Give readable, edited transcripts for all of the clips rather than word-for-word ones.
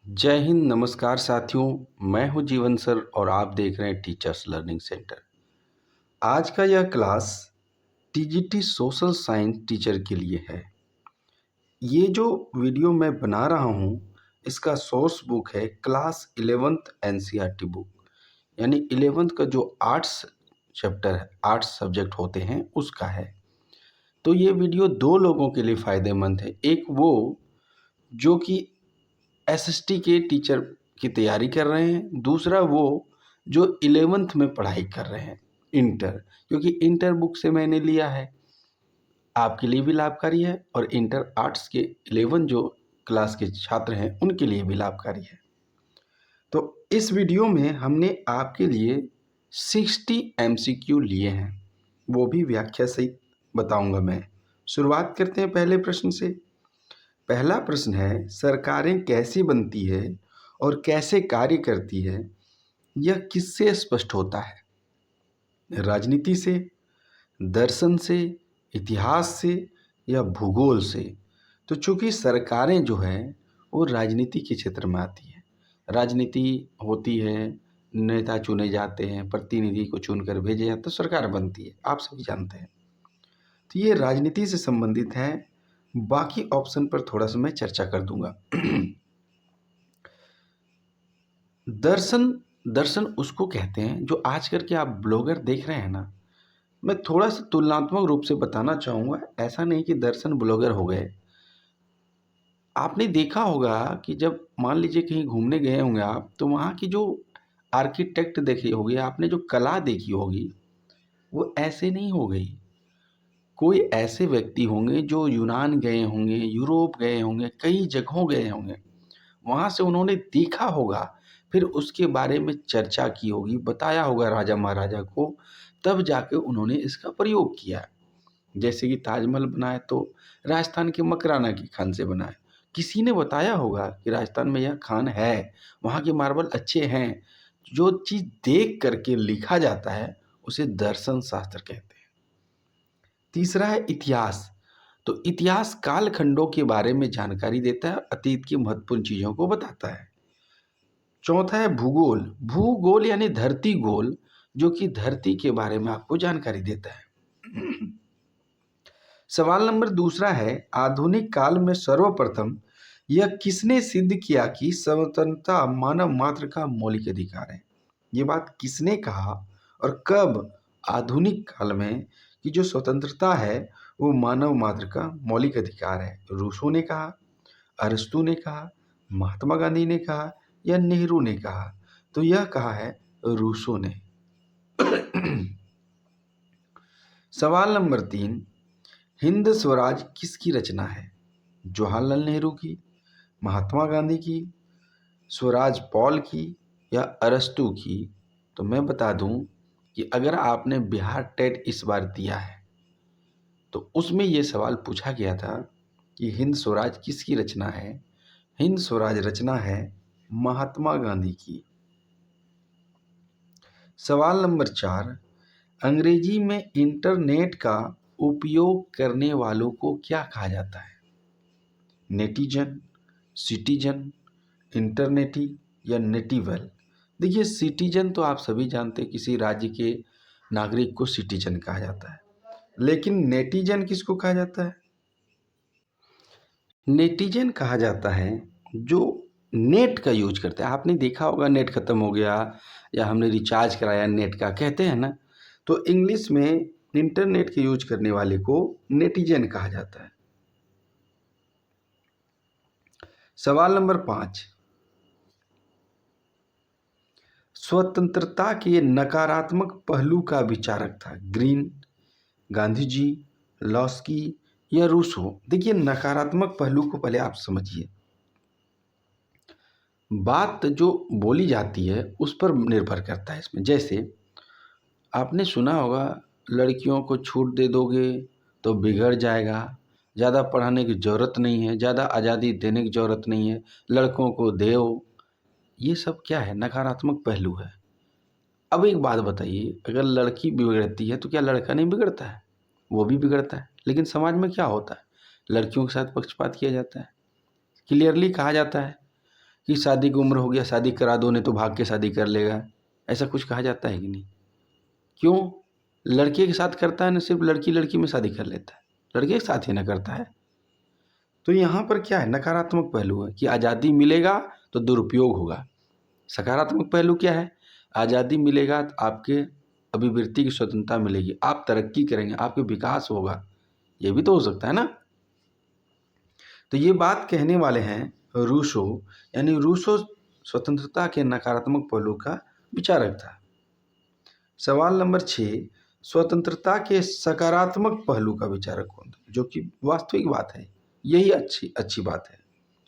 जय हिंद, नमस्कार साथियों। मैं हूं जीवन सर और आप देख रहे हैं टीचर्स लर्निंग सेंटर। आज का यह class TGT social science teacher के लिए है। ये जो वीडियो मैं बना रहा हूं, इसका सोर्स बुक है क्लास 11th एनसीईआरटी बुक, यानी 11th का जो आर्ट्स चैप्टर है, आर्ट्स सब्जेक्ट होते हैं उसका है। तो ये वीडियो दो लोगों के लिए फ़ायदेमंद है। एक वो जो कि एसएसटी के टीचर की तैयारी कर रहे हैं, दूसरा वो जो 11th में पढ़ाई कर रहे हैं, इंटर, क्योंकि इंटर बुक से मैंने लिया है। आपके लिए भी लाभकारी है और इंटर आर्ट्स के 11 जो क्लास के छात्र हैं उनके लिए भी लाभकारी है। तो इस वीडियो में हमने आपके लिए 60 एमसीक्यू लिए हैं, वो भी व्याख्या सहित बताऊंगा मैं। शुरुआत करते हैं पहले प्रश्न से। पहला प्रश्न है, सरकारें कैसी बनती है और कैसे कार्य करती है, यह किससे स्पष्ट होता है? राजनीति से, दर्शन से, इतिहास से या भूगोल से? तो चूंकि सरकारें जो हैं वो राजनीति के क्षेत्र में आती है। राजनीति होती है, नेता चुने जाते हैं, प्रतिनिधि को चुनकर भेजे जाते हैं, तो सरकार बनती है, आप सभी जानते हैं। तो ये राजनीति से संबंधित है। बाकी ऑप्शन पर थोड़ा सा मैं चर्चा कर दूंगा। दर्शन, दर्शन उसको कहते हैं जो आज करके आप ब्लॉगर देख रहे हैं ना। मैं थोड़ा सा तुलनात्मक रूप से बताना चाहूँगा, ऐसा नहीं कि दर्शन ब्लॉगर हो गए। आपने देखा होगा कि जब मान लीजिए कहीं घूमने गए होंगे आप, तो वहाँ की जो आर्किटेक्ट देखी होगी आपने, जो कला देखी होगी, वो ऐसे नहीं हो गई। कोई ऐसे व्यक्ति होंगे जो यूनान गए होंगे, यूरोप गए होंगे, कई जगहों गए होंगे, वहाँ से उन्होंने देखा होगा, फिर उसके बारे में चर्चा की होगी, बताया होगा राजा महाराजा को, तब जाके उन्होंने इसका प्रयोग किया। जैसे कि ताजमहल बनाए तो राजस्थान के मकराना की खान से बनाए, किसी ने बताया होगा कि राजस्थान में यह खान है, वहाँ के मार्बल अच्छे हैं। जो चीज़ देख करके लिखा जाता है उसे दर्शन शास्त्र कहते हैं। तीसरा है इतिहास। तो इतिहास कालखंडों के बारे में जानकारी देता है, अतीत की महत्वपूर्ण चीज़ों को बताता है। चौथा है भूगोल। भूगोल यानी धरती गोल, जो कि धरती के बारे में आपको जानकारी देता है। सवाल नंबर दूसरा है, आधुनिक काल में सर्वप्रथम यह किसने सिद्ध किया कि स्वतंत्रता मानव मात्र का मौलिक अधिकार है? ये बात किसने कहा और कब? आधुनिक काल में कि जो स्वतंत्रता है वो मानव मात्र का मौलिक अधिकार है। रूसो ने कहा, अरस्तु ने कहा, महात्मा गांधी ने कहा या नेहरू ने कहा? तो यह कहा है रूसो ने। सवाल नंबर 3, हिंद स्वराज किसकी रचना है? जवाहरलाल नेहरू की, महात्मा गांधी की, स्वराज पॉल की या अरस्तु की? तो मैं बता दूं कि अगर आपने बिहार टेट इस बार दिया है तो उसमें यह सवाल पूछा गया था कि हिंद स्वराज किसकी रचना है। हिंद स्वराज रचना है महात्मा गांधी की। सवाल नंबर 4, अंग्रेजी में इंटरनेट का उपयोग करने वालों को क्या कहा जाता है? नेटिजन, सिटीजन, इंटरनेटी या नेटिवल? देखिए, सिटीजन तो आप सभी जानते हैं, किसी राज्य के नागरिक को सिटीजन कहा जाता है, लेकिन नेटिजन किसको कहा जाता है? नेटिजन कहा जाता है जो नेट का यूज करते हैं। आपने देखा होगा नेट खत्म हो गया या हमने रिचार्ज कराया नेट का, कहते हैं ना। तो इंग्लिश में इंटरनेट के यूज करने वाले को नेटिजन कहा जाता है। सवाल नंबर 5, स्वतंत्रता के नकारात्मक पहलू का विचारक था? ग्रीन, गांधी जी, लॉस्की या रूसो? देखिए, नकारात्मक पहलू को पहले आप समझिए। बात जो बोली जाती है उस पर निर्भर करता है इसमें। जैसे आपने सुना होगा, लड़कियों को छूट दे दोगे तो बिगड़ जाएगा, ज़्यादा पढ़ाने की ज़रूरत नहीं है, ज़्यादा आज़ादी देने की ज़रूरत नहीं है, लड़कों को दो। ये सब क्या है? नकारात्मक पहलू है। अब एक बात बताइए, अगर लड़की बिगड़ती है तो क्या लड़का नहीं बिगड़ता है? वो भी बिगड़ता है। लेकिन समाज में क्या होता है? लड़कियों के साथ पक्षपात किया जाता है। क्लियरली कहा जाता है कि शादी की उम्र हो गया, शादी करा दो, नहीं तो भाग के शादी कर लेगा, ऐसा कुछ कहा जाता है कि नहीं? क्यों? लड़के के साथ करता है ना, सिर्फ लड़की लड़की में शादी कर लेता है, लड़के के साथ ही ना करता है। तो यहाँ पर क्या है, नकारात्मक पहलू है कि आज़ादी मिलेगा तो दुरुपयोग होगा। सकारात्मक पहलू क्या है, आज़ादी मिलेगा तो आपके अभिव्यक्ति की स्वतंत्रता मिलेगी, आप तरक्की करेंगे, आपके विकास होगा, ये भी तो हो सकता है ना। तो ये बात कहने वाले हैं रूसो, यानी रूसो स्वतंत्रता के नकारात्मक पहलू का विचारक था। सवाल नंबर 6, स्वतंत्रता के सकारात्मक पहलू का विचारक कौन था, जो कि वास्तविक बात है, यही अच्छी बात है।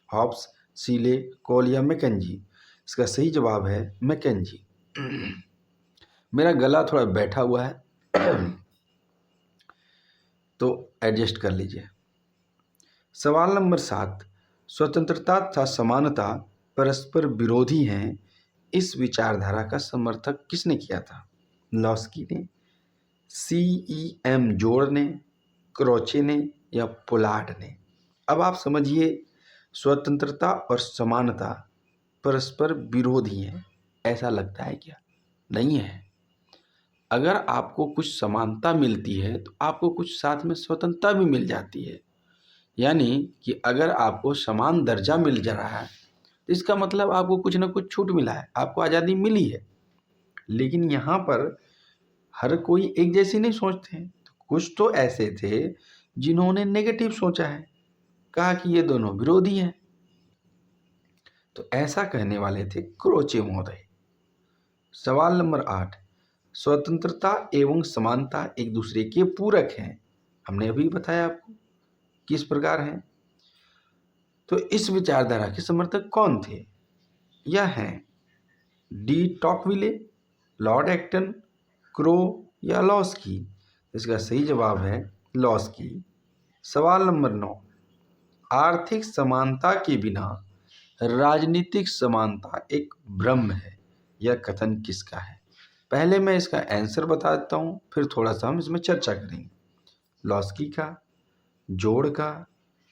हॉब्स, सीले, कॉल या मैकेंजी? इसका सही जवाब है मैकेंजी। मेरा गला थोड़ा बैठा हुआ है तो एडजस्ट कर लीजिए। सवाल नंबर 7, स्वतंत्रता तथा समानता परस्पर विरोधी हैं, इस विचारधारा का समर्थक किसने किया था? लॉस्की ने, CEM जोड़ ने, क्रोचे ने या पोलार्ड ने? अब आप समझिए, स्वतंत्रता और समानता परस्पर विरोधी हैं, ऐसा लगता है क्या? नहीं है। अगर आपको कुछ समानता मिलती है तो आपको कुछ साथ में स्वतंत्रता भी मिल जाती है। यानी कि अगर आपको समान दर्जा मिल जा रहा है तो इसका मतलब आपको कुछ ना कुछ छूट मिला है, आपको आज़ादी मिली है। लेकिन यहाँ पर हर कोई एक जैसी नहीं सोचते हैं, तो कुछ तो ऐसे थे जिन्होंने नेगेटिव सोचा है, कहा कि ये दोनों विरोधी हैं। तो ऐसा कहने वाले थे क्रोचे महोदय। सवाल नंबर 8, स्वतंत्रता एवं समानता एक दूसरे के पूरक हैं, हमने अभी बताया आपको किस प्रकार हैं। तो इस विचारधारा के समर्थक कौन थे? यह हैं de Tocqueville, lord Acton, Crow या लॉस्की? इसका सही जवाब है लॉस्की। सवाल नंबर 9, आर्थिक समानता के बिना राजनीतिक समानता एक भ्रम है, यह कथन किसका है? पहले मैं इसका आंसर बता देता हूँ, फिर थोड़ा सा हम इसमें चर्चा करेंगे। लॉस्की का, जोड़ का,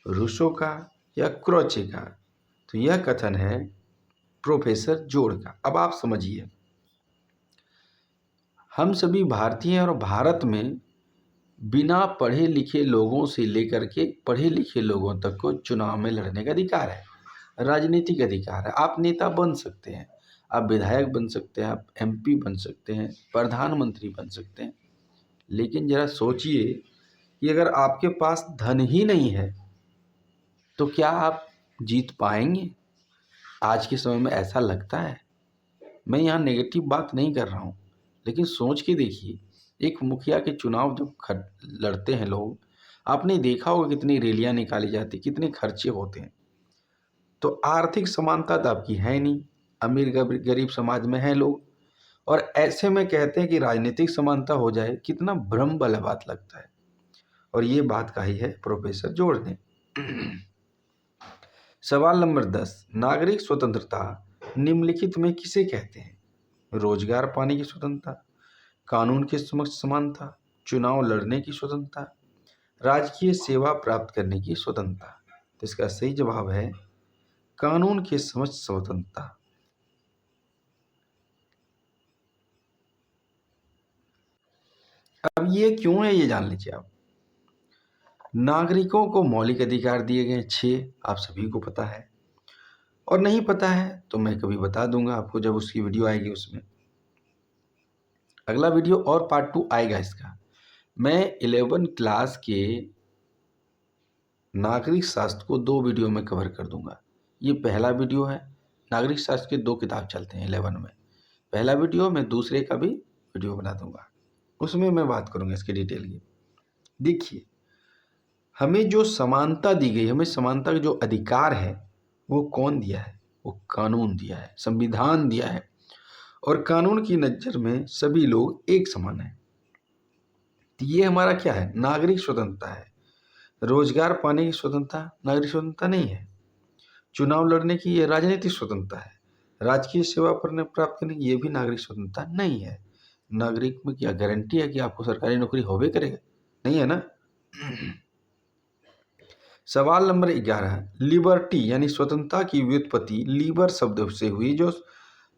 रूसो का या क्रोचे का? तो यह कथन है प्रोफेसर जोड़ का। अब आप समझिए, हम सभी भारतीय हैं और भारत में बिना पढ़े लिखे लोगों से लेकर के पढ़े लिखे लोगों तक को चुनाव में लड़ने का अधिकार है, राजनीतिक अधिकार है। आप नेता बन सकते हैं, आप विधायक बन सकते हैं, आप MP बन सकते हैं, प्रधानमंत्री बन सकते हैं। लेकिन जरा सोचिए कि अगर आपके पास धन ही नहीं है तो क्या आप जीत पाएंगे? आज के समय में ऐसा लगता है। मैं यहाँ नेगेटिव बात नहीं कर रहा हूँ, लेकिन सोच के देखिए, एक मुखिया के चुनाव जब लड़ते हैं लोग, आपने देखा होगा कितनी रैलियाँ निकाली जाती, कितने खर्चे होते हैं। तो आर्थिक समानता तो आपकी है नहीं, अमीर गरीब समाज में हैं लोग, और ऐसे में कहते हैं कि राजनीतिक समानता हो जाए, कितना भ्रम वाला बात लगता है। और ये बात कही है प्रोफेसर जोड़ ने। सवाल नंबर 10, नागरिक स्वतंत्रता निम्नलिखित में किसे कहते हैं? रोजगार पाने की स्वतंत्रता, कानून के समक्ष समानता, चुनाव लड़ने की स्वतंत्रता, राजकीय सेवा प्राप्त करने की स्वतंत्रता? तो इसका सही जवाब है कानून के समक्ष स्वतंत्रता। अब ये क्यों है, ये जान लीजिए आप। नागरिकों को मौलिक अधिकार दिए गए 6, आप सभी को पता है, और नहीं पता है तो मैं कभी बता दूंगा आपको जब उसकी वीडियो आएगी। उसमें अगला वीडियो और पार्ट 2 आएगा इसका। मैं 11 क्लास के नागरिक शास्त्र को 2 वीडियो में कवर कर दूंगा। ये पहला वीडियो है। नागरिक शास्त्र के 2 किताब चलते हैं 11 में। पहला वीडियो, मैं दूसरे का भी वीडियो बना दूंगा, उसमें मैं बात करूंगा इसकी डिटेल की। देखिए, हमें जो समानता दी गई, हमें समानता का जो अधिकार है वो कौन दिया है? वो कानून दिया है, संविधान दिया है। और कानून की नज़र में सभी लोग एक समान हैं। तो ये हमारा क्या है? नागरिक स्वतंत्रता है। रोजगार पाने की स्वतंत्रता नागरिक स्वतंत्रता नहीं है। चुनाव लड़ने की ये राजनीतिक स्वतंत्रता है। राजकीय सेवा प्राप्त करने की ये भी नागरिक स्वतंत्रता नहीं है। नागरिक में क्या गारंटी है कि आपको सरकारी नौकरी होवे करेगा? नहीं है ना। सवाल नंबर 11, लिबर्टी यानी स्वतंत्रता की व्युत्पत्ति लीबर शब्द से हुई, जो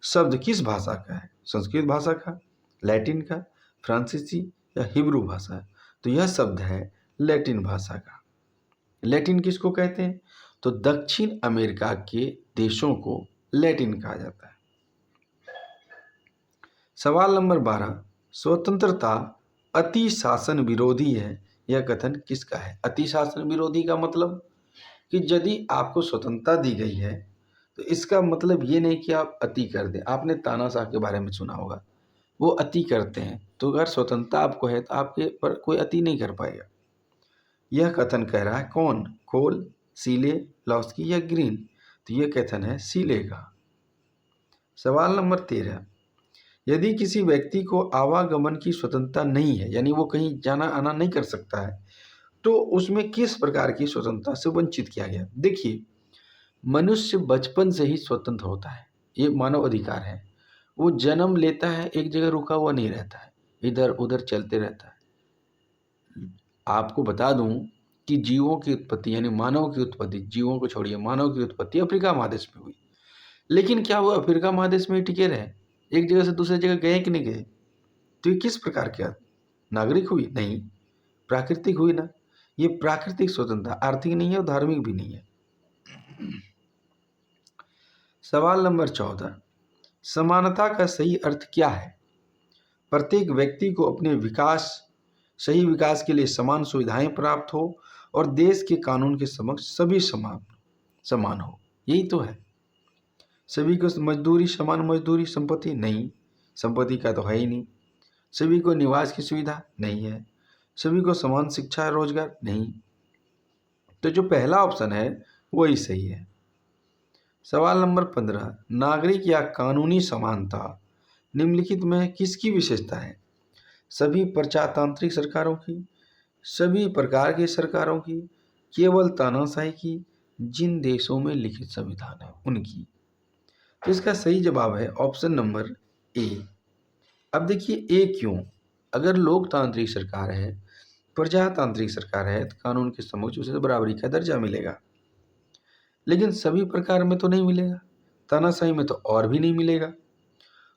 शब्द किस भाषा का है? संस्कृत भाषा का, लैटिन का, फ्रांसीसी या हिब्रू भाषा? तो यह शब्द है लैटिन भाषा का। लैटिन किसको कहते हैं? तो दक्षिण अमेरिका के देशों को लैटिन कहा जाता है। सवाल नंबर 12, स्वतंत्रता अति शासन विरोधी है, यह कथन किसका है? अति शासन विरोधी का मतलब कि यदि आपको स्वतंत्रता दी गई है तो इसका मतलब ये नहीं कि आप अति कर दें। आपने तानाशाह के बारे में सुना होगा, वो अति करते हैं। तो अगर स्वतंत्रता आपको है तो आपके पर कोई अति नहीं कर पाएगा। यह कथन कह रहा है कौन? कोल, सीले, लॉस्की या ग्रीन? तो यह कथन है सीले का। सवाल नंबर 13, यदि किसी व्यक्ति को आवागमन की स्वतंत्रता नहीं है, यानी वो कहीं जाना आना नहीं कर सकता है, तो उसमें किस प्रकार की स्वतंत्रता से वंचित किया गया? देखिए, मनुष्य बचपन से ही स्वतंत्र होता है, ये मानव अधिकार है। वो जन्म लेता है, एक जगह रुका हुआ नहीं रहता है, इधर उधर चलते रहता है। आपको बता दूं कि जीवों की उत्पत्ति यानी मानव की उत्पत्ति, जीवों को छोड़िए, मानव की उत्पत्ति अफ्रीका महादेश में हुई। लेकिन क्या हुआ, अफ्रीका महादेश में ही टिके रहे, एक जगह से दूसरी जगह गए कि नहीं गए? तो ये किस प्रकार के नागरिक हुई? नहीं, प्राकृतिक हुई ना। ये प्राकृतिक स्वतंत्रता, आर्थिक नहीं है और धार्मिक भी नहीं है। सवाल नंबर 14, समानता का सही अर्थ क्या है? प्रत्येक व्यक्ति को अपने सही विकास के लिए समान सुविधाएं प्राप्त हो और देश के कानून के समक्ष सभी समान हो, यही तो है। सभी को मजदूरी, समान मजदूरी, संपत्ति नहीं, संपत्ति का तो है ही नहीं। सभी को निवास की सुविधा नहीं है, सभी को समान शिक्षा रोजगार नहीं। तो जो पहला ऑप्शन है वही सही है। सवाल नंबर 15, नागरिक या कानूनी समानता निम्नलिखित में किसकी विशेषता है? सभी प्रजातांत्रिक सरकारों की, सभी प्रकार की सरकारों की, केवल तानाशाही की, जिन देशों में लिखित संविधान है उनकी? तो इसका सही जवाब है ऑप्शन नंबर ए। अब देखिए ए क्यों? अगर लोकतांत्रिक सरकार है, प्रजातांत्रिक सरकार है, तो कानून के समक्ष उसे बराबरी का दर्जा मिलेगा। लेकिन सभी प्रकार में तो नहीं मिलेगा, तानाशाही में तो और भी नहीं मिलेगा।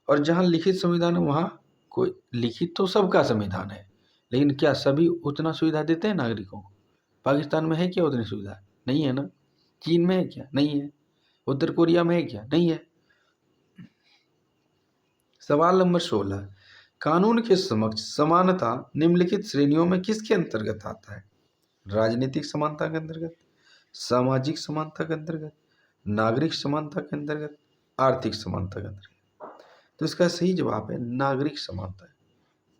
और जहाँ लिखित संविधान है वहाँ कोई, लिखित तो सबका संविधान है, लेकिन क्या सभी उतना सुविधा देते हैं नागरिकों को? पाकिस्तान में है क्या उतनी सुविधा? नहीं है ना। चीन में है क्या? नहीं है। उत्तर कोरिया में है क्या? नहीं है। सवाल नंबर 16, कानून के समक्ष समानता निम्नलिखित श्रेणियों में किसके अंतर्गत आता है? राजनीतिक समानता के अंतर्गत, सामाजिक समानता के अंतर्गत, नागरिक समानता के अंतर्गत, आर्थिक समानता के अंतर्गत? तो इसका सही जवाब है नागरिक समानता।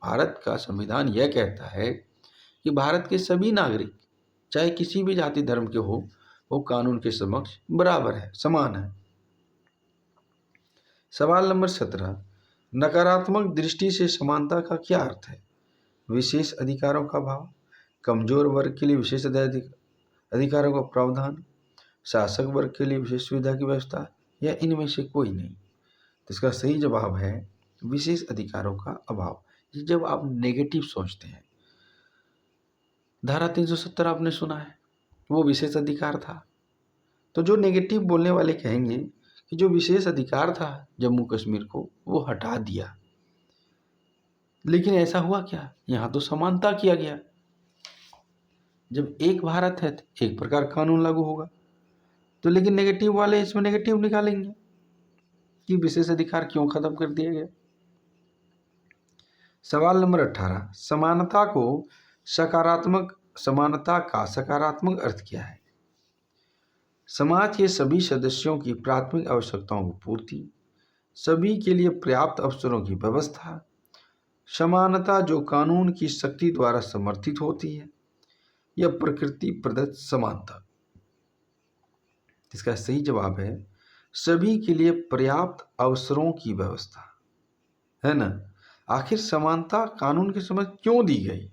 भारत का संविधान यह कहता है कि भारत के सभी नागरिक, चाहे किसी भी जाति धर्म के हो, वो कानून के समक्ष बराबर है, समान है। सवाल नंबर 17, नकारात्मक दृष्टि से समानता का क्या अर्थ है? विशेष अधिकारों का अभाव, कमजोर वर्ग के लिए विशेष अधिकारों का प्रावधान, शासक वर्ग के लिए विशेष सुविधा की व्यवस्था, या इनमें से कोई नहीं? तो इसका सही जवाब है विशेष अधिकारों का अभाव। ये जब आप नेगेटिव सोचते हैं, धारा 370 आपने सुना है, वो विशेष अधिकार था। तो जो नेगेटिव बोलने वाले कहेंगे कि जो विशेष अधिकार था जम्मू कश्मीर को, वो हटा दिया। लेकिन ऐसा हुआ क्या? यहाँ तो समानता किया गया। जब एक भारत है तो एक प्रकार कानून लागू होगा। तो लेकिन नेगेटिव वाले इसमें नेगेटिव निकालेंगे कि विशेष अधिकार क्यों खत्म कर दिया गया। सवाल नंबर 18, समानता का सकारात्मक अर्थ क्या है? समाज के सभी सदस्यों की प्राथमिक आवश्यकताओं की पूर्ति, सभी के लिए पर्याप्त अवसरों की व्यवस्था, समानता जो कानून की शक्ति द्वारा समर्थित होती है, या प्रकृति प्रदत्त समानता? इसका सही जवाब है सभी के लिए पर्याप्त अवसरों की व्यवस्था, है ना। आखिर समानता कानून के समझ क्यों दी गई?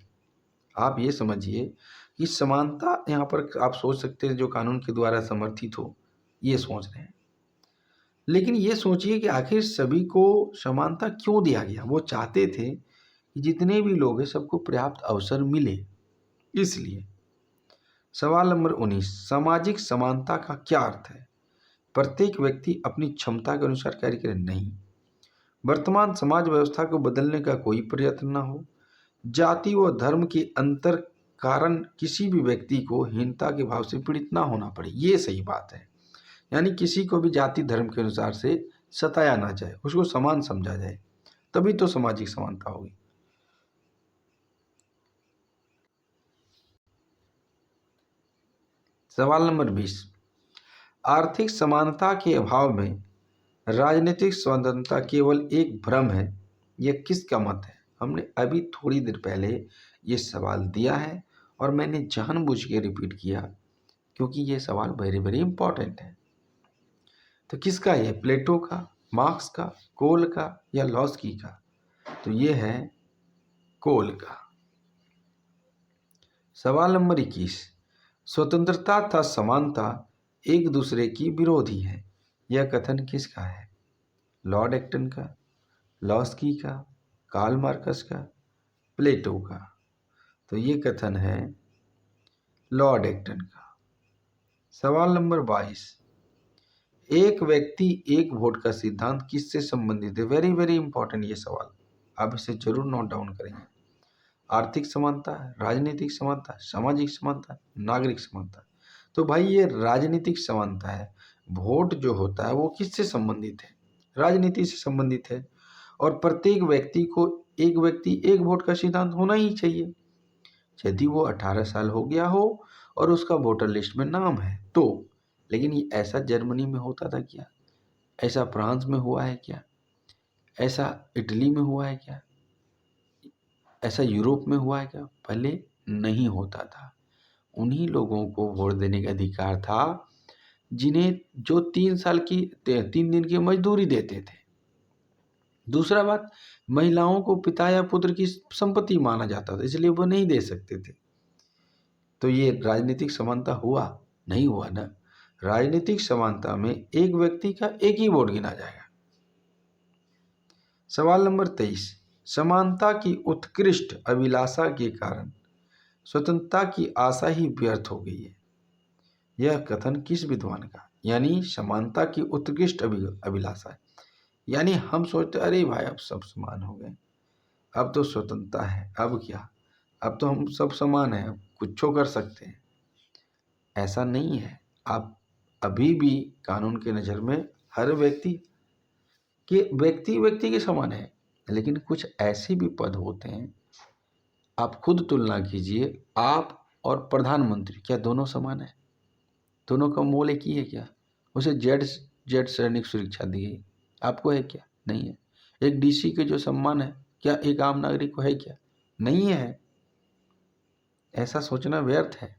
आप ये समझिए कि समानता यहाँ पर आप सोच सकते हैं जो कानून के द्वारा समर्थित हो, ये सोच रहे हैं। लेकिन ये सोचिए कि आखिर सभी को समानता क्यों दिया गया? वो चाहते थे कि जितने भी लोग हैं सबको पर्याप्त अवसर मिले, इसलिए। सवाल नंबर 19, सामाजिक समानता का क्या अर्थ है? प्रत्येक व्यक्ति अपनी क्षमता के अनुसार कार्य करे, नहीं। वर्तमान समाज व्यवस्था को बदलने का कोई प्रयत्न न हो। जाति व धर्म के अंतर कारण किसी भी व्यक्ति को हीनता के भाव से पीड़ित ना होना पड़े, ये सही बात है। यानी किसी को भी जाति धर्म के अनुसार से सताया ना जाए, उसको समान समझा जाए, तभी तो सामाजिक समानता होगी। सवाल नंबर 20, आर्थिक समानता के अभाव में राजनीतिक स्वतंत्रता केवल एक भ्रम है, यह किसका मत है? हमने अभी थोड़ी देर पहले ये सवाल दिया है और मैंने जानबूझ के रिपीट किया क्योंकि ये सवाल वेरी वेरी इंपॉर्टेंट है। तो किसका ये? प्लेटो का, मार्क्स का, कोल का या लॉस्की का? तो ये है कोल का। सवाल नंबर 21, स्वतंत्रता तथा समानता एक दूसरे की विरोधी है, यह कथन किसका है? लॉर्ड एक्टन का, लॉस्की का, कार्ल मार्कस का, प्लेटो का? तो ये कथन है लॉर्ड एक्टन का। सवाल नंबर 22, एक व्यक्ति एक वोट का सिद्धांत किससे संबंधित है? वेरी वेरी इंपॉर्टेंट ये सवाल, आप इसे जरूर नोट डाउन करेंगे। आर्थिक समानता, राजनीतिक समानता, सामाजिक समानता, नागरिक समानता। तो भाई ये राजनीतिक समानता है। वोट जो होता है वो किससे संबंधित है? राजनीति से संबंधित है। और प्रत्येक व्यक्ति को एक व्यक्ति एक वोट का सिद्धांत होना ही चाहिए। यदि वो 18 साल हो गया हो और उसका वोटर लिस्ट में नाम है तो। लेकिन ये ऐसा जर्मनी में होता था क्या? ऐसा फ्रांस में हुआ है क्या? ऐसा इटली में हुआ है क्या? ऐसा यूरोप में हुआ है क्या? पहले नहीं होता था। उन्हीं लोगों को वोट देने का अधिकार था जिन्हें जो 3 दिन की मजदूरी देते थे। दूसरा बात, महिलाओं को पिता या पुत्र की संपत्ति माना जाता था, इसलिए वो नहीं दे सकते थे। तो ये राजनीतिक समानता हुआ? नहीं हुआ ना। राजनीतिक समानता में एक व्यक्ति का एक ही वोट गिना जाएगा। सवाल नंबर 23, समानता की उत्कृष्ट अभिलाषा के कारण स्वतंत्रता की आशा ही व्यर्थ हो गई है, यह कथन किस विद्वान का? यानी समानता की उत्कृष्ट अभिलाषा है, यानी हम सोचते अरे भाई अब सब समान हो गए, अब तो स्वतंत्रता है, अब क्या, अब तो हम सब समान हैं, अब कुछ कर सकते हैं। ऐसा नहीं है। आप अभी भी कानून के नज़र में हर व्यक्ति के समान है, लेकिन कुछ ऐसे भी पद होते हैं, आप खुद तुलना कीजिए, आप और प्रधानमंत्री क्या दोनों समान है? दोनों का मोल एक ही है क्या? उसे जेड सैनिक सुरक्षा दी गई, आपको है क्या? नहीं है। एक डीसी के जो सम्मान है क्या एक आम नागरिक को है क्या? नहीं है। ऐसा सोचना व्यर्थ है।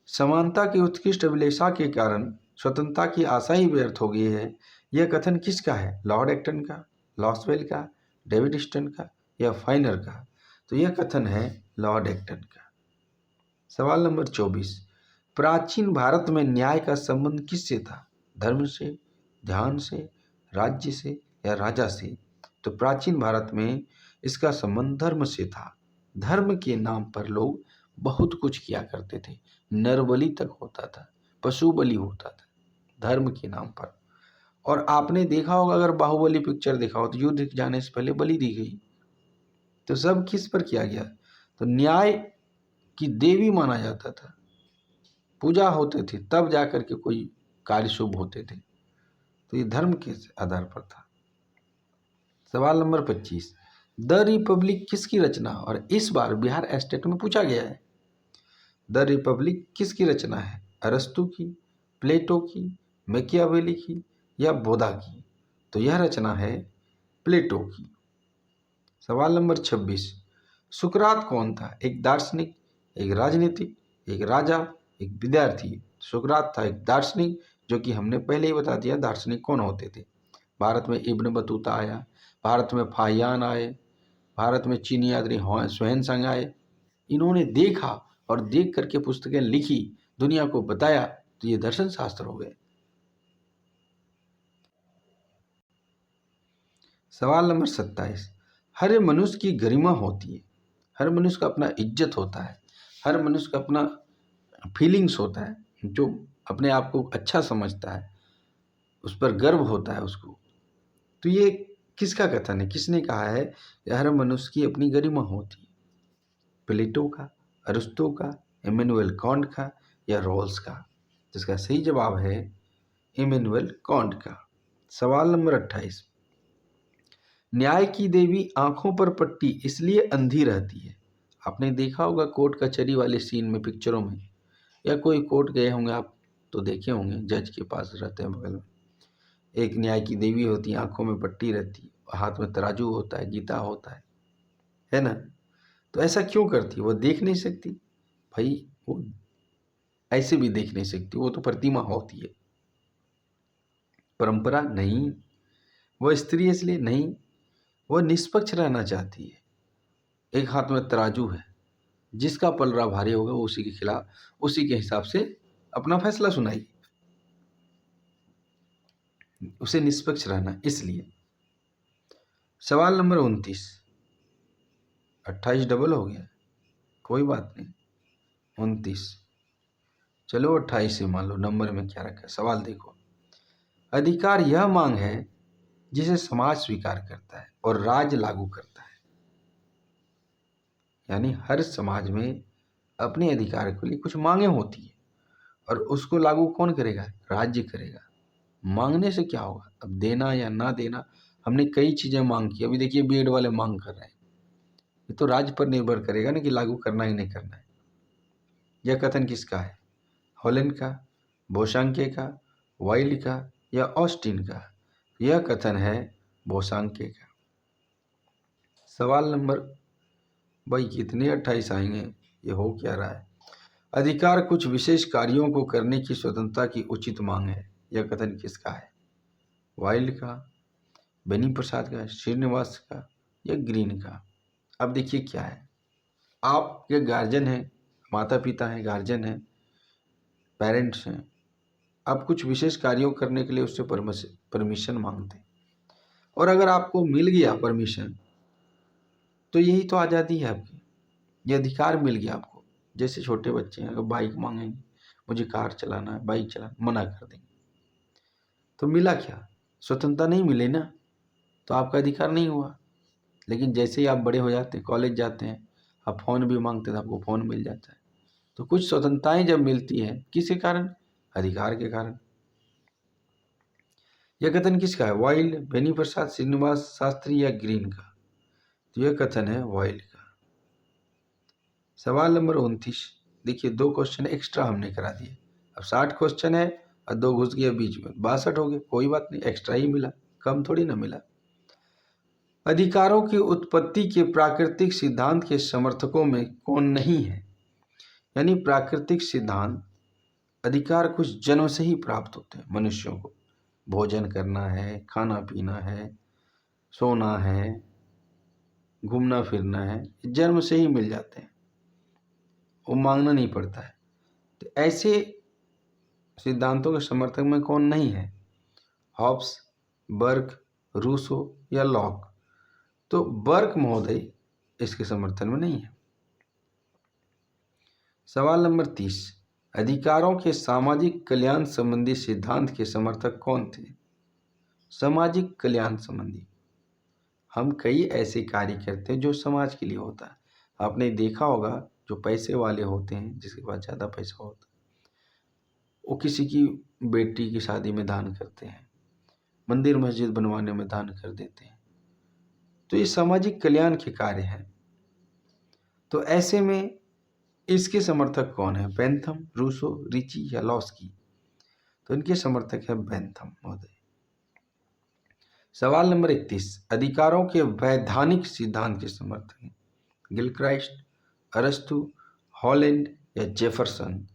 समानता की उत्कृष्ट अभिलाषा के कारण स्वतंत्रता की आशा ही व्यर्थ हो गई है, यह कथन किसका है? लॉर्ड एक्टन का, लॉसवेल का, डेविड स्टन का या फाइनर का? तो यह कथन है लॉर्ड एक्टन का। सवाल नंबर 24, प्राचीन भारत में न्याय का संबंध किससे था? धर्म से, ध्यान से, राज्य से या राजा से? तो प्राचीन भारत में इसका संबंध धर्म से था। धर्म के नाम पर लोग बहुत कुछ किया करते थे, नरबलि तक होता था, पशु बलि होता था धर्म के नाम पर। और आपने देखा होगा, अगर बाहुबली पिक्चर देखा हो तो युद्ध जाने से पहले बलि दी गई। तो सब किस पर किया गया? तो न्याय की देवी माना जाता था, पूजा होते थे, तब जाकर के कोई कार्य शुभ होते थे। तो ये धर्म के आधार पर था। सवाल नंबर 25, द रिपब्लिक किसकी रचना? और इस बार बिहार स्टेट में पूछा गया है। द रिपब्लिक किसकी रचना है? अरस्तु की, प्लेटो की, मैकियावेली की या बोधा की? तो यह रचना है प्लेटो की। सवाल नंबर 26, सुकरात कौन था? एक दार्शनिक, एक राजनीतिक, एक राजा, एक विद्यार्थी? सुकरात था एक दार्शनिक, जो कि हमने पहले ही बता दिया दार्शनिक कौन होते थे। भारत में इब्न बतूता आया, भारत में फाहियान आए, भारत में चीनी यात्री ह्वेनसांग आए। इन्होंने देखा और देख करके पुस्तकें लिखी, दुनिया को बताया, तो ये दर्शन शास्त्र हो गए। सवाल नंबर 27, हर मनुष्य की गरिमा होती है, हर मनुष्य का अपना इज्जत होता है, हर मनुष्य का अपना फीलिंग्स होता है, जो अपने आप को अच्छा समझता है, उस पर गर्व होता है उसको। तो ये किसका कथन है, किसने कहा है? कि हर मनुष्य की अपनी गरिमा होती है। प्लेटो का, अरिस्टो का, इमैनुअल कांट का या रॉल्स का? जिसका सही जवाब है इमैनुअल कांट का। सवाल नंबर 28, न्याय की देवी आंखों पर पट्टी इसलिए अंधी रहती है। आपने देखा होगा कोर्ट कचहरी वाले सीन में, पिक्चरों में, या कोई कोर्ट गए होंगे आप तो देखे होंगे, जज के पास रहते हैं बगल में एक न्याय की देवी होती है, आंखों में पट्टी रहती है, हाथ में तराजू होता है, गीता होता है ना? तो ऐसा क्यों करती है? वो देख नहीं सकती भाई, वो ऐसे भी देख नहीं सकती, वो तो प्रतिमा होती है। परंपरा नहीं, वो स्त्री इसलिए नहीं, वो निष्पक्ष रहना चाहती है। एक हाथ में तराजू है, जिसका पलड़ा भारी होगा वो उसी के खिलाफ, उसी के हिसाब से अपना फैसला सुनाई, उसे निष्पक्ष रहना इसलिए। सवाल नंबर 29, 28 डबल हो गया, कोई बात नहीं, 29, चलो 28 से मान लो, नंबर में क्या रखा है। सवाल देखो, अधिकार यह मांग है जिसे समाज स्वीकार करता है और राज्य लागू करता है। यानी हर समाज में अपने अधिकार के लिए कुछ मांगे होती है और उसको लागू कौन करेगा? राज्य करेगा। मांगने से क्या होगा? अब देना या ना देना, हमने कई चीजें मांग की, अभी देखिए बीएड वाले मांग कर रहे हैं, ये तो राज्य पर निर्भर करेगा ना कि लागू करना ही नहीं करना है। यह कथन किसका है? हॉलैंड का, बोशांके का, वाइल्ड का या ऑस्टिन का? यह कथन है बोशांके का। सवाल नंबर, भाई कितने 28 आएंगे, ये हो क्या रहा है? अधिकार कुछ विशेष कार्यों को करने की स्वतंत्रता की उचित मांग है। यह कथन किसका है? वाइल्ड का, बेनी प्रसाद का, श्रीनिवास का या ग्रीन का? अब देखिए क्या है, आपके गार्जियन हैं, माता पिता हैं, गार्जियन हैं, पेरेंट्स हैं, आप कुछ विशेष कार्यों करने के लिए उससे परमिशन मांगते हैं, और अगर आपको मिल गया परमिशन तो यही तो आज़ादी है आपकी, ये अधिकार मिल गया आपको। जैसे छोटे बच्चे हैं, अगर बाइक मांगेंगे, मुझे कार चलाना है, बाइक चलाना, मना कर देंगे, तो मिला क्या? स्वतंत्रता नहीं मिली ना, तो आपका अधिकार नहीं हुआ। लेकिन जैसे ही आप बड़े हो जाते हैं, कॉलेज जाते हैं, आप फ़ोन भी मांगते हैं तो आपको फ़ोन मिल जाता है। तो कुछ स्वतंत्रताएं जब मिलती हैं, किसके कारण? अधिकार के कारण। यह कथन किसका है? वाइल्ड, बेनी प्रसाद, श्रीनिवास शास्त्री या ग्रीन का? तो यह कथन है वाइल्ड का। सवाल नंबर 29, देखिए 2 क्वेश्चन एक्स्ट्रा हमने करा दिए। अब 60 क्वेश्चन है और 2 घुस गए बीच में, 62 हो गए, कोई बात नहीं, एक्स्ट्रा ही मिला, कम थोड़ी ना मिला। अधिकारों की उत्पत्ति के प्राकृतिक सिद्धांत के समर्थकों में कौन नहीं है? यानी प्राकृतिक सिद्धांत, अधिकार कुछ जन्म से ही प्राप्त होते हैं मनुष्यों को। भोजन करना है, खाना पीना है, सोना है, घूमना फिरना है, जन्म से ही मिल जाते हैं, वो मांगना नहीं पड़ता है। तो ऐसे सिद्धांतों के समर्थक में कौन नहीं है? हॉब्स, बर्क, रूसो या लॉक? तो बर्क महोदय इसके समर्थन में नहीं है। सवाल नंबर 30, अधिकारों के सामाजिक कल्याण संबंधी सिद्धांत के समर्थक कौन थे? सामाजिक कल्याण संबंधी, हम कई ऐसे कार्य करते हैं जो समाज के लिए होता है। आपने देखा होगा, जो पैसे वाले होते हैं, जिसके पास ज़्यादा पैसा होता है, वो किसी की बेटी की शादी में दान करते हैं, मंदिर मस्जिद बनवाने में दान कर देते हैं। तो ये सामाजिक कल्याण के कार्य हैं। तो ऐसे में इसके समर्थक कौन है? बेंथम, रूसो, रिची या लॉस्की? तो इनके समर्थक है बेंथम महोदय। सवाल नंबर 31, अधिकारों के वैधानिक सिद्धांत के समर्थक हैं? गिलक्राइस्ट, अरस्तु, हॉलैंड या जेफरसन?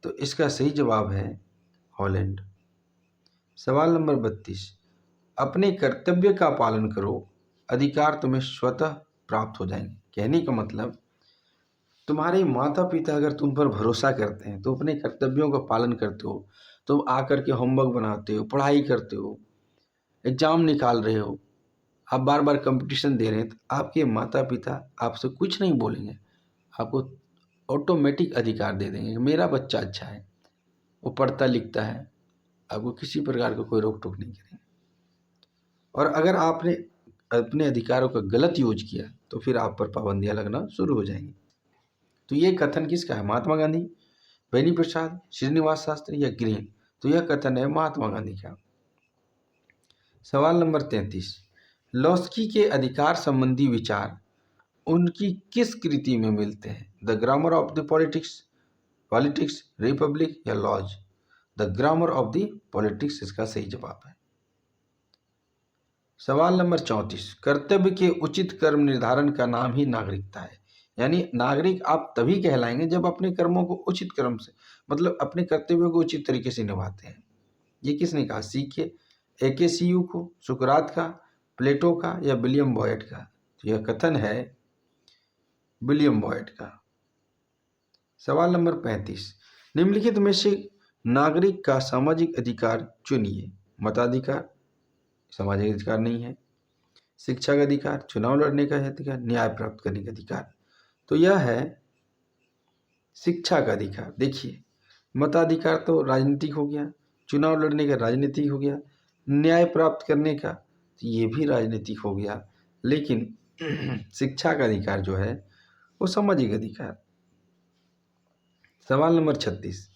तो इसका सही जवाब है हॉलैंड। सवाल नंबर 32, अपने कर्तव्य का पालन करो, अधिकार तुम्हें स्वतः प्राप्त हो जाएंगे। कहने का मतलब, तुम्हारे माता पिता अगर तुम पर भरोसा करते हैं तो अपने कर्तव्यों का पालन करते हो, तुम आकर के होमवर्क बनाते हो, पढ़ाई करते हो, एग्जाम निकाल रहे हो, आप बार बार कंपटीशन दे रहे हैं, तो आपके माता पिता आपसे कुछ नहीं बोलेंगे, आपको ऑटोमेटिक अधिकार दे देंगे कि मेरा बच्चा अच्छा है, वो पढ़ता लिखता है, आपको किसी प्रकार का कोई रोक टोक नहीं करेंगे। और अगर आपने अपने अधिकारों का गलत यूज किया तो फिर आप पर पाबंदियां लगना शुरू हो जाएंगी। तो ये कथन किसका है? महात्मा गांधी, बेनी प्रसाद, श्रीनिवास शास्त्री या ग्रीन? तो यह कथन है महात्मा गांधी का। सवाल नंबर 33, लॉस्की के अधिकार संबंधी विचार उनकी किस कृति में मिलते हैं? The grammar of the politics, republic या laws? The grammar of the politics इसका सही जवाब है। सवाल नंबर 34, कर्तव्य के उचित कर्म निर्धारण का नाम ही नागरिकता है। यानी नागरिक आप तभी कहलाएंगे जब अपने कर्मों को उचित क्रम से, मतलब अपने कर्तव्यों को उचित तरीके से निभाते हैं। ये किसने कहा? AKCU को, सुकरात का, प्लेटो का या विलियम बॉयड का? तो यह कथन है विलियम बॉयड का। सवाल नंबर 35, निम्नलिखित में से नागरिक का सामाजिक अधिकार चुनिए। मताधिकार सामाजिक अधिकार नहीं है। शिक्षा का अधिकार, चुनाव लड़ने का अधिकार, न्याय प्राप्त करने का अधिकार। तो यह है शिक्षा का अधिकार। देखिए, मताधिकार तो राजनीतिक हो गया, चुनाव लड़ने का राजनीतिक हो गया, न्याय प्राप्त करने का तो ये भी राजनीतिक हो गया, लेकिन शिक्षा का अधिकार जो है वो सामाजिक अधिकार। सवाल नंबर 36,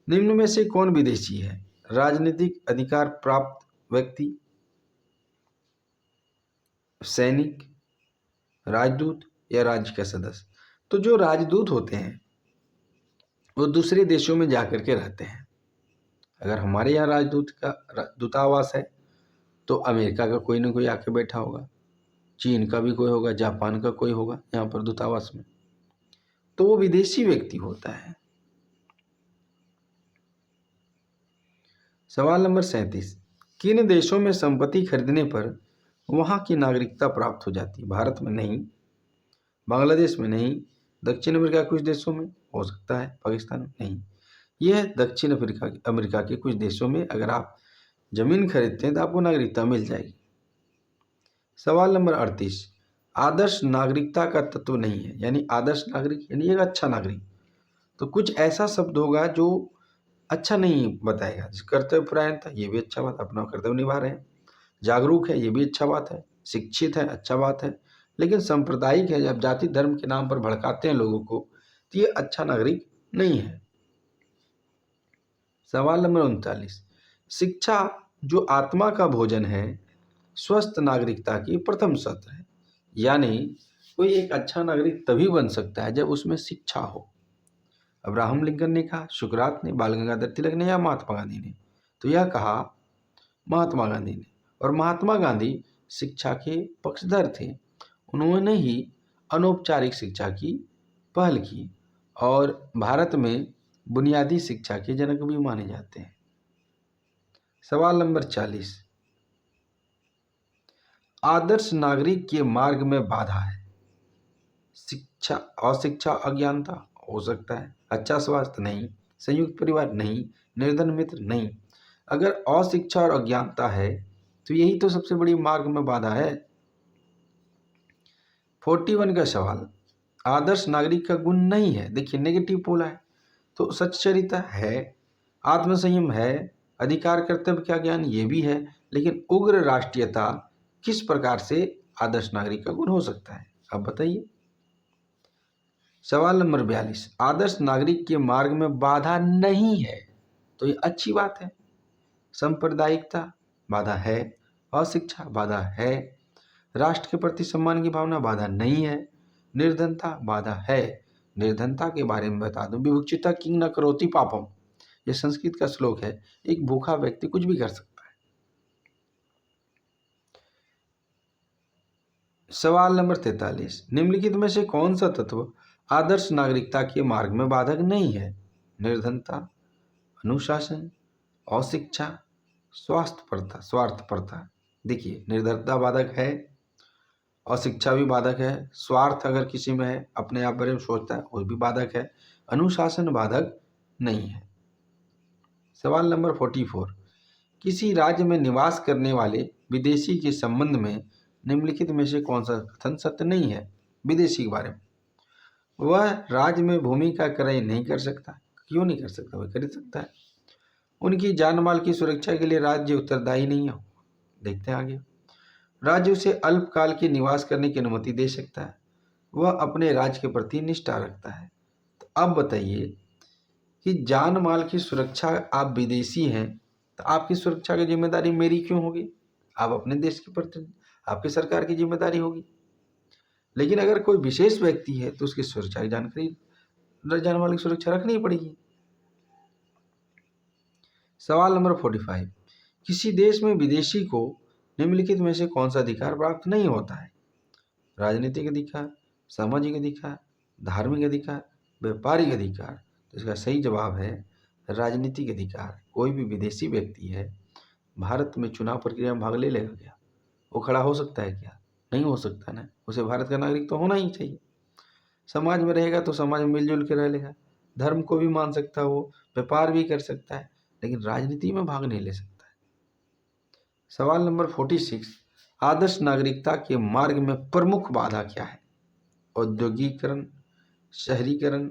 निम्न में से कौन विदेशी है? राजनीतिक अधिकार प्राप्त व्यक्ति, सैनिक, राजदूत या राज्य का सदस्य? तो जो राजदूत होते हैं वो दूसरे देशों में जाकर के रहते हैं। अगर हमारे यहाँ राजदूत का दूतावास है तो अमेरिका का कोई ना कोई आके बैठा होगा, चीन का भी कोई होगा, जापान का कोई होगा यहाँ पर दूतावास में, तो वो विदेशी व्यक्ति होता है। सवाल नंबर 37, किन देशों में संपत्ति खरीदने पर वहाँ की नागरिकता प्राप्त हो जाती है? भारत में नहीं, बांग्लादेश में नहीं, दक्षिण अमेरिका के कुछ देशों में हो सकता है, पाकिस्तान में नहीं। यह दक्षिण अमेरिका के कुछ देशों में अगर आप जमीन खरीदते हैं तो आपको नागरिकता मिल जाएगी। सवाल नंबर 38, आदर्श नागरिकता का तत्व नहीं है। यानी आदर्श नागरिक यानी एक अच्छा नागरिक, तो कुछ ऐसा शब्द होगा जो अच्छा नहीं बताएगा। कर्तव्यपरायणता, ये भी अच्छा बात, अपना कर्तव्य निभा रहे हैं। जागरूक है, ये भी अच्छा बात है। शिक्षित है, अच्छा बात है। लेकिन सांप्रदायिक है, जब जाति धर्म के नाम पर भड़काते हैं लोगों को, तो ये अच्छा नागरिक नहीं है। सवाल नंबर 39, शिक्षा जो आत्मा का भोजन है स्वस्थ नागरिकता की प्रथम सत्र है। यानी कोई एक अच्छा नागरिक तभी बन सकता है जब उसमें शिक्षा हो। अब्राहम लिंकन ने कहा, सुकरात ने, बाल गंगाधर तिलक ने या महात्मा गांधी ने? तो यह कहा महात्मा गांधी ने। और महात्मा गांधी शिक्षा के पक्षधर थे। उन्होंने ही अनौपचारिक शिक्षा की पहल की और भारत में बुनियादी शिक्षा के जनक भी माने जाते हैं। सवाल नंबर 40, आदर्श नागरिक के मार्ग में बाधा है। शिक्षा, अशिक्षा, अज्ञानता हो सकता है। अच्छा स्वास्थ्य नहीं, संयुक्त परिवार नहीं, निर्धन मित्र नहीं। अगर अशिक्षा और अज्ञानता है तो यही तो सबसे बड़ी मार्ग में बाधा है। 41 का सवाल, आदर्श नागरिक का गुण नहीं है। देखिए, नेगेटिव बोला है, तो सच्चरित्र है, आत्मसंयम है, अधिकार कर्तव्य का ज्ञान ये भी है, लेकिन उग्र राष्ट्रीयता किस प्रकार से आदर्श नागरिक का गुण हो सकता है? अब बताइए। सवाल नंबर 42, आदर्श नागरिक के मार्ग में बाधा नहीं है, तो ये अच्छी बात है। सांप्रदायिकता बाधा है, अशिक्षा बाधा है, राष्ट्र के प्रति सम्मान की भावना बाधा नहीं है, निर्धनता बाधा है। निर्धनता के बारे में बता दूं, विमुक्षिता किंग न करोति पापम, यह संस्कृत का श्लोक है। एक भूखा व्यक्ति कुछ भी कर सकता है। सवाल नंबर 43, निम्नलिखित में से कौन सा तत्व आदर्श नागरिकता के मार्ग में बाधक नहीं है? निर्धनता, अनुशासन, अशिक्षा, स्वार्थपरता। देखिए, निर्धनता बाधक है, अशिक्षा भी बाधक है, स्वार्थ अगर किसी में है, अपने आप बारे में सोचता है, वो भी बाधक है, अनुशासन बाधक नहीं है। सवाल नंबर 44, किसी राज्य में निवास करने वाले विदेशी के संबंध में निम्नलिखित में से कौन सा कथन सत्य नहीं है विदेशी के बारे में? वह राज्य में भूमि का क्रय नहीं कर सकता। क्यों नहीं कर सकता? वह कर सकता है। उनकी जान माल की सुरक्षा के लिए राज्य उत्तरदायी नहीं हो। देखते हैं आगे। राज्य उसे अल्पकाल के निवास करने की अनुमति दे सकता है। वह अपने राज्य के प्रति निष्ठा रखता है। तो अब बताइए कि जान माल की सुरक्षा, आप विदेशी हैं तो आपकी सुरक्षा की जिम्मेदारी मेरी क्यों होगी? आप अपने देश के प्रति, आपकी सरकार की जिम्मेदारी होगी। लेकिन अगर कोई विशेष व्यक्ति है तो उसकी सुरक्षा की जानकारी, जान माल की सुरक्षा रखनी ही पड़ेगी। सवाल नंबर 45, किसी देश में विदेशी को निम्नलिखित में से कौन सा अधिकार प्राप्त नहीं होता है? राजनीतिक अधिकार, सामाजिक अधिकार, धार्मिक अधिकार, व्यापारिक अधिकार। तो इसका सही जवाब है राजनीतिक अधिकार। कोई भी विदेशी व्यक्ति है, भारत में चुनाव प्रक्रिया में भाग ले लेगा क्या? वो खड़ा हो सकता है क्या? नहीं हो सकता ना। उसे भारत का नागरिक तो होना ही चाहिए। समाज में रहेगा तो समाज में मिलजुल के रह लेगा, धर्म को भी मान सकता है, वो व्यापार भी कर सकता है, लेकिन राजनीति में भाग नहीं ले सकता है। सवाल नंबर 46, आदर्श नागरिकता के मार्ग में प्रमुख बाधा क्या है? औद्योगिकरण, शहरीकरण,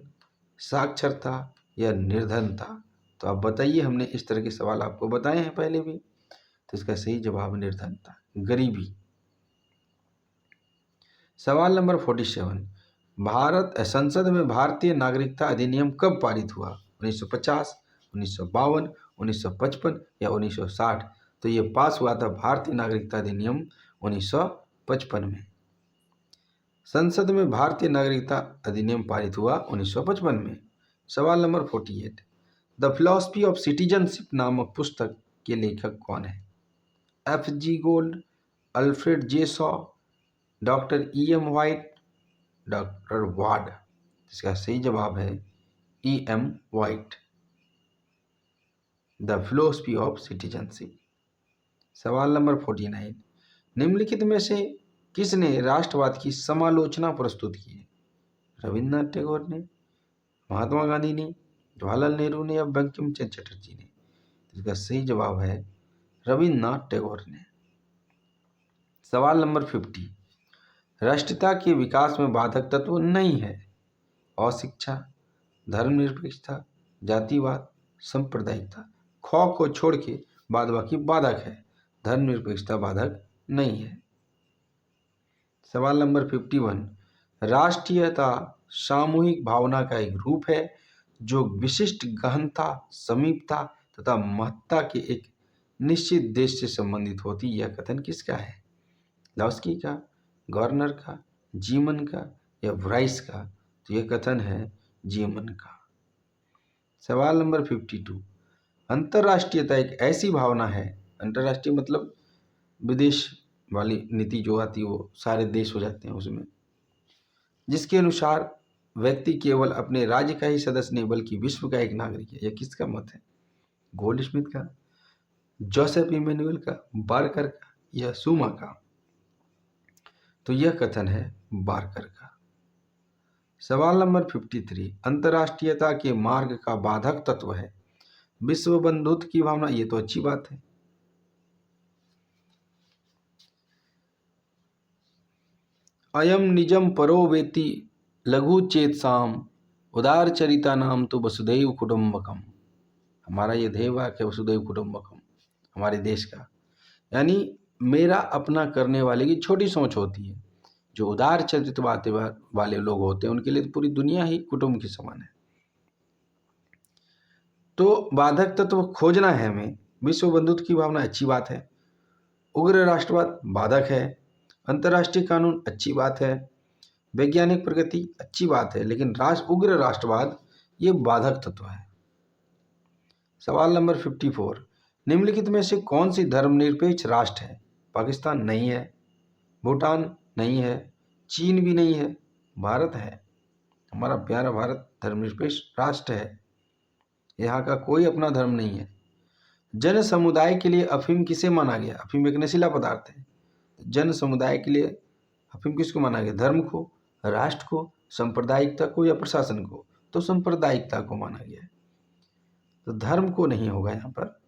साक्षरता या निर्धनता। तो आप बताइए, हमने इस तरह के सवाल आपको बताए हैं पहले भी। तो इसका सही जवाब निर्धनता, गरीबी। सवाल नंबर 47, भारत संसद में भारतीय नागरिकता अधिनियम कब पारित हुआ? 1950, 1952, 1955 या 1960? तो ये पास हुआ था भारतीय नागरिकता अधिनियम 1955 में। संसद में भारतीय नागरिकता अधिनियम पारित हुआ 1955 में। सवाल number 48, the philosophy of citizenship नामक पुस्तक के लेखक कौन है? F.G. Gould, Alfred J Saw, doctor E.M. White, doctor Ward. इसका सही जवाब है E.M. White, the philosophy of citizenship. सवाल नंबर 49, निम्नलिखित में से किसने राष्ट्रवाद की समालोचना प्रस्तुत की है? रविन्द्रनाथ टैगोर ने, महात्मा गांधी ने, जवाहरलाल नेहरू ने या बंकिम चंद्र चटर्जी ने? इसका सही जवाब है रविन्द्रनाथ टैगोर ने। सवाल नंबर 50, राष्ट्रीयता के विकास में बाधक तत्व नहीं है? अशिक्षा, धर्मनिरपेक्षता, जातिवाद, सांप्रदायिकता। ख को छोड़ के बाद बाकी बाधक है, धर्मनिरपेक्षता बाधक नहीं है। सवाल नंबर 51, राष्ट्रीयता सामूहिक भावना का एक रूप है जो विशिष्ट गहनता, समीपता तथा महत्ता के एक निश्चित देश से संबंधित होती है। यह कथन किसका है? लास्की का, गवर्नर का, जीमन का या ब्राइस का? तो यह कथन है जीमन का। सवाल नंबर 52, अंतर्राष्ट्रीयता एक ऐसी भावना है, अंतर्राष्ट्रीय मतलब विदेश वाली नीति जो आती है वो सारे देश हो जाते हैं उसमें, जिसके अनुसार व्यक्ति केवल अपने राज्य का ही सदस्य नहीं बल्कि विश्व का एक नागरिक है। यह किसका मत है? गोल्डस्मिथ का, जोसेफ इमैनुअल का, बार्कर का या सुमा का? तो यह कथन है बार्कर का। सवाल नंबर 53, अंतर्राष्ट्रीयता के मार्ग का बाधक तत्व है विश्व बंधुत्व की भावना। ये तो अच्छी बात है। अयम निजम परो वेति लघु चेतसाम उदार चरिता नाम तो वसुदैव कुटुंबकम। हमारा ये ध्येय वाक्य है वसुदैव कुटुंबकम, हमारे देश का। यानी मेरा अपना करने वाले की छोटी सोच होती है। जो उदार चरित्र वाले लोग होते हैं उनके लिए तो पूरी दुनिया ही कुटुंब के समान है। तो बाधक तत्व खोजना है हमें। विश्व बंधुत्व की भावना अच्छी बात है, उग्र राष्ट्रवाद बाधक है, अंतर्राष्ट्रीय कानून अच्छी बात है, वैज्ञानिक प्रगति अच्छी बात है, लेकिन उग्र राष्ट्रवाद ये बाधक तत्व है। सवाल नंबर 54, निम्नलिखित में से कौन सी धर्मनिरपेक्ष राष्ट्र है? पाकिस्तान नहीं है, भूटान नहीं है, चीन भी नहीं है, भारत है। हमारा प्यारा भारत धर्मनिरपेक्ष राष्ट्र है, यहाँ का कोई अपना धर्म नहीं है। जन समुदाय के लिए अफीम किसे माना गया? अफीम एक नशीला पदार्थ है। जन समुदाय के लिए अफीम किसको माना गया? धर्म को, राष्ट्र को, सांप्रदायिकता को या प्रशासन को? तो सांप्रदायिकता को माना गया है, तो धर्म को नहीं होगा यहाँ पर।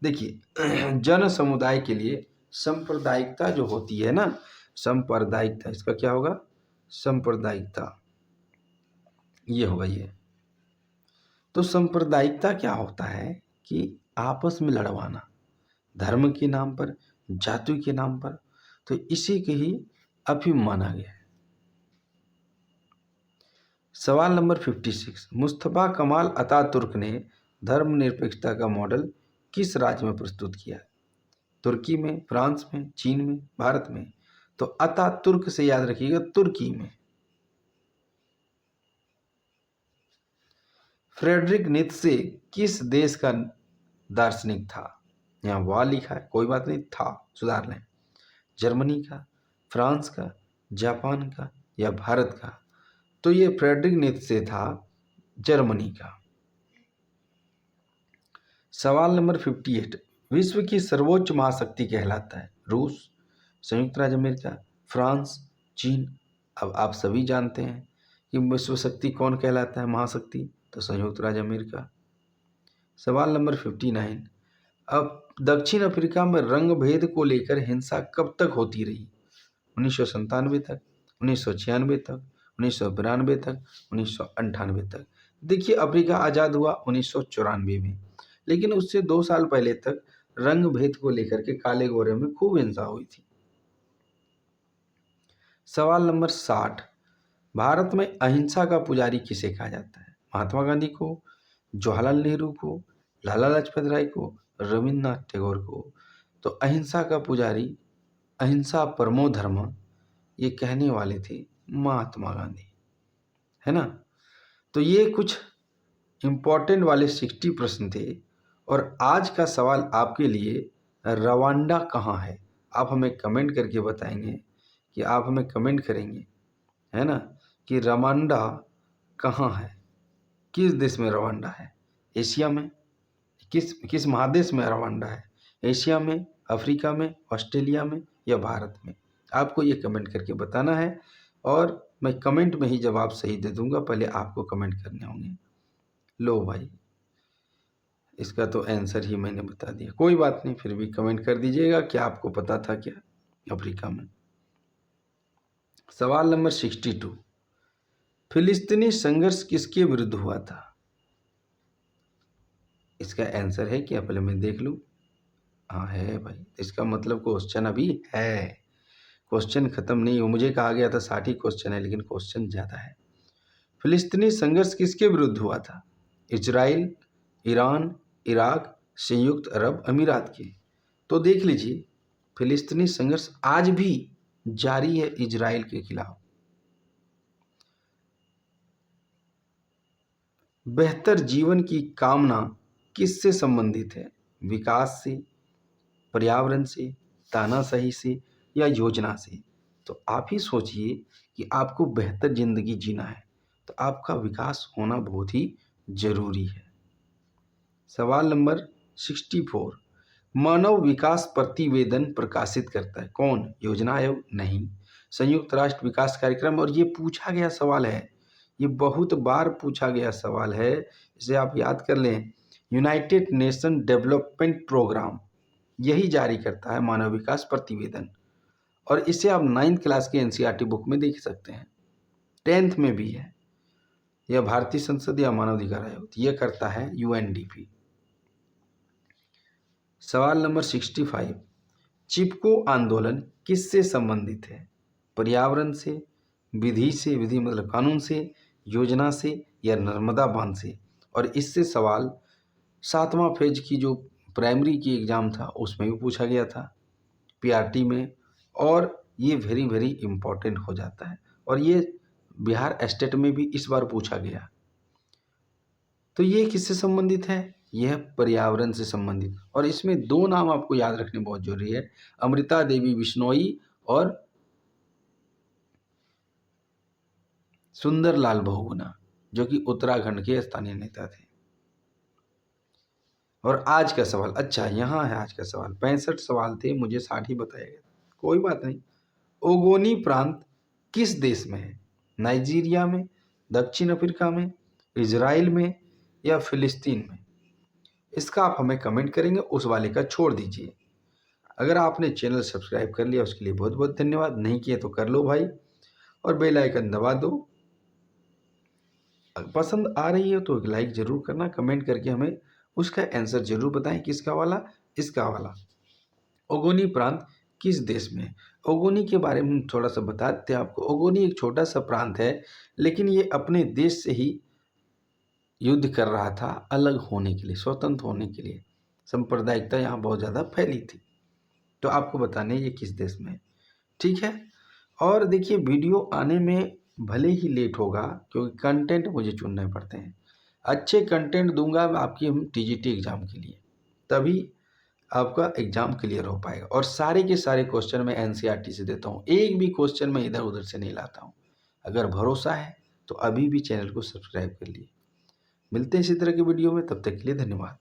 देखिए जन समुदाय के लिए सांप्रदायिकता जो होती है ना, सांप्रदायिकता, इसका क्या होगा? सांप्रदायिकता। ये होगा ये। तो सांप्रदायिकता क्या होता है कि आपस में लड़वाना, धर्म के नाम पर, जाति के नाम पर, तो इसी के ही अफीम माना गया है। सवाल नंबर 56, मुस्तफा कमाल अतातुर्क ने धर्मनिरपेक्षता का मॉडल किस राज्य में प्रस्तुत किया? तुर्की में, फ्रांस में, चीन में, भारत में? तो अतातुर्क से याद रखिएगा, तुर्की में। फ्रेडरिक नीत्शे किस देश का दार्शनिक था? यहाँ वाह लिखा है, कोई बात नहीं, था सुधार लें। जर्मनी का, फ्रांस का, जापान का या भारत का? तो ये फ्रेडरिक नीत्शे था, जर्मनी का। सवाल नंबर 58, विश्व की सर्वोच्च महाशक्ति कहलाता है? रूस, संयुक्त राज्य अमेरिका, फ्रांस, चीन? अब आप सभी जानते हैं कि विश्व शक्ति कौन कहलाता है, महाशक्ति? तो संयुक्त राज्य अमेरिका। सवाल नंबर 59, अब दक्षिण अफ्रीका में रंग भेद को लेकर हिंसा कब तक होती रही? 1997 तक, 1996 तक, 1992 तक, 1998 तक? देखिए, अफ्रीका आज़ाद हुआ 1994 में, लेकिन उससे 2 साल पहले तक रंग भेद को लेकर के काले गोरे में खूब हिंसा हुई थी। सवाल नंबर 60, भारत में अहिंसा का पुजारी किसे कहा जाता है? महात्मा गांधी को, जवाहरलाल नेहरू को, लाला लाजपत राय को, रविन्द्रनाथ टैगोर को? तो अहिंसा का पुजारी, अहिंसा परमो धर्म, ये कहने वाले थे महात्मा गांधी, है ना। तो ये कुछ इम्पोर्टेंट वाले 60 प्रश्न थे। और आज का सवाल आपके लिए, रवांडा कहाँ है? आप हमें कमेंट करके बताएंगे, कि आप हमें कमेंट करेंगे, है ना, कि रवांडा कहाँ है, किस देश में रवांडा है? एशिया में? किस महादेश में रवांडा है? एशिया में, अफ्रीका में, ऑस्ट्रेलिया में या भारत में? आपको ये कमेंट करके बताना है, और मैं कमेंट में ही जवाब सही दे दूंगा, पहले आपको कमेंट करने होंगे। लो भाई, इसका तो आंसर ही मैंने बता दिया, कोई बात नहीं, फिर भी कमेंट कर दीजिएगा कि आपको पता था क्या, अफ्रीका में। सवाल नंबर 62, फिलिस्तीनी संघर्ष किसके विरुद्ध हुआ था? इसका आंसर है क्या, पहले मैं देख लूं। हाँ है भाई, इसका मतलब क्वेश्चन अभी है, क्वेश्चन खत्म नहीं हो। मुझे कहा गया था 60 क्वेश्चन है, लेकिन क्वेश्चन ज़्यादा है। फिलिस्तीनी संघर्ष किसके विरुद्ध हुआ था? इजराइल, ईरान, इराक, संयुक्त अरब अमीरात के? तो देख लीजिए, फिलिस्तीनी संघर्ष आज भी जारी है इजराइल के खिलाफ। बेहतर जीवन की कामना किससे संबंधित है? विकास से, पर्यावरण से, तानाशाही से या योजना से? तो आप ही सोचिए कि आपको बेहतर जिंदगी जीना है, तो आपका विकास होना बहुत ही जरूरी है। सवाल नंबर 64, मानव विकास प्रतिवेदन प्रकाशित करता है कौन? योजना आयोग? नहीं। संयुक्त राष्ट्र विकास कार्यक्रम? और ये पूछा गया सवाल है, ये बहुत बार पूछा गया सवाल है, इसे आप याद कर लें। यूनाइटेड नेशन डेवलपमेंट प्रोग्राम यही जारी करता है मानव विकास प्रतिवेदन, और इसे आप 9th क्लास के एनसीईआरटी बुक में देख सकते हैं, 10th में भी है। यह भारतीय संसद या मानवाधिकार आयोग, यह करता है यूएनडीपी। सवाल नंबर 65, चिपको आंदोलन किससे संबंधित है? पर्यावरण से, विधि से, विधि मतलब कानून से, योजना से या नर्मदा बांध से? और इससे सवाल 7वां फेज की जो प्राइमरी की एग्ज़ाम था उसमें भी पूछा गया था, पीआरटी में, और ये वेरी वेरी इम्पोर्टेंट हो जाता है, और ये बिहार स्टेट में भी इस बार पूछा गया। तो ये किससे संबंधित है? यह पर्यावरण से संबंधित, और इसमें 2 नाम आपको याद रखने बहुत जरूरी है, अमृता देवी बिश्नोई और सुंदरलाल बहुगुणा, जो कि उत्तराखंड के स्थानीय नेता थे। और आज का सवाल, अच्छा यहाँ है आज का सवाल, 65 सवाल थे, मुझे 60 ही बताया गया, कोई बात नहीं। ओगोनी प्रांत किस देश में है? नाइजीरिया में, दक्षिण अफ्रीका में, इजराइल में या फिलिस्तीन में? इसका आप हमें कमेंट करेंगे, उस वाले का छोड़ दीजिए। अगर आपने चैनल सब्सक्राइब कर लिया उसके लिए बहुत बहुत धन्यवाद, नहीं किया तो कर लो भाई, और बेल आइकन दबा दो। पसंद आ रही है तो एक लाइक ज़रूर करना, कमेंट करके हमें उसका आंसर ज़रूर बताएं, किसका वाला, इसका वाला। ओगोनी प्रांत किस देश में है? ओगोनी के बारे में हम थोड़ा सा बता देते हैं आपको। ओगोनी एक छोटा सा प्रांत है, लेकिन ये अपने देश से ही युद्ध कर रहा था अलग होने के लिए, स्वतंत्र होने के लिए। सांप्रदायिकता यहाँ बहुत ज़्यादा फैली थी। तो आपको बताने ये किस देश में है, ठीक है। और देखिए वीडियो आने में भले ही लेट होगा, क्योंकि कंटेंट मुझे चुनने पड़ते हैं। अच्छे कंटेंट दूंगा मैं आपकी हम टीजीटी एग्ज़ाम के लिए, तभी आपका एग्ज़ाम क्लियर हो पाएगा। और सारे के सारे क्वेश्चन मैं एनसीईआरटी से देता हूँ, एक भी क्वेश्चन मैं इधर उधर से नहीं लाता हूँ। अगर भरोसा है तो अभी भी चैनल को सब्सक्राइब कर लिए। मिलते हैं इसी तरह की वीडियो में, तब तक के लिए धन्यवाद।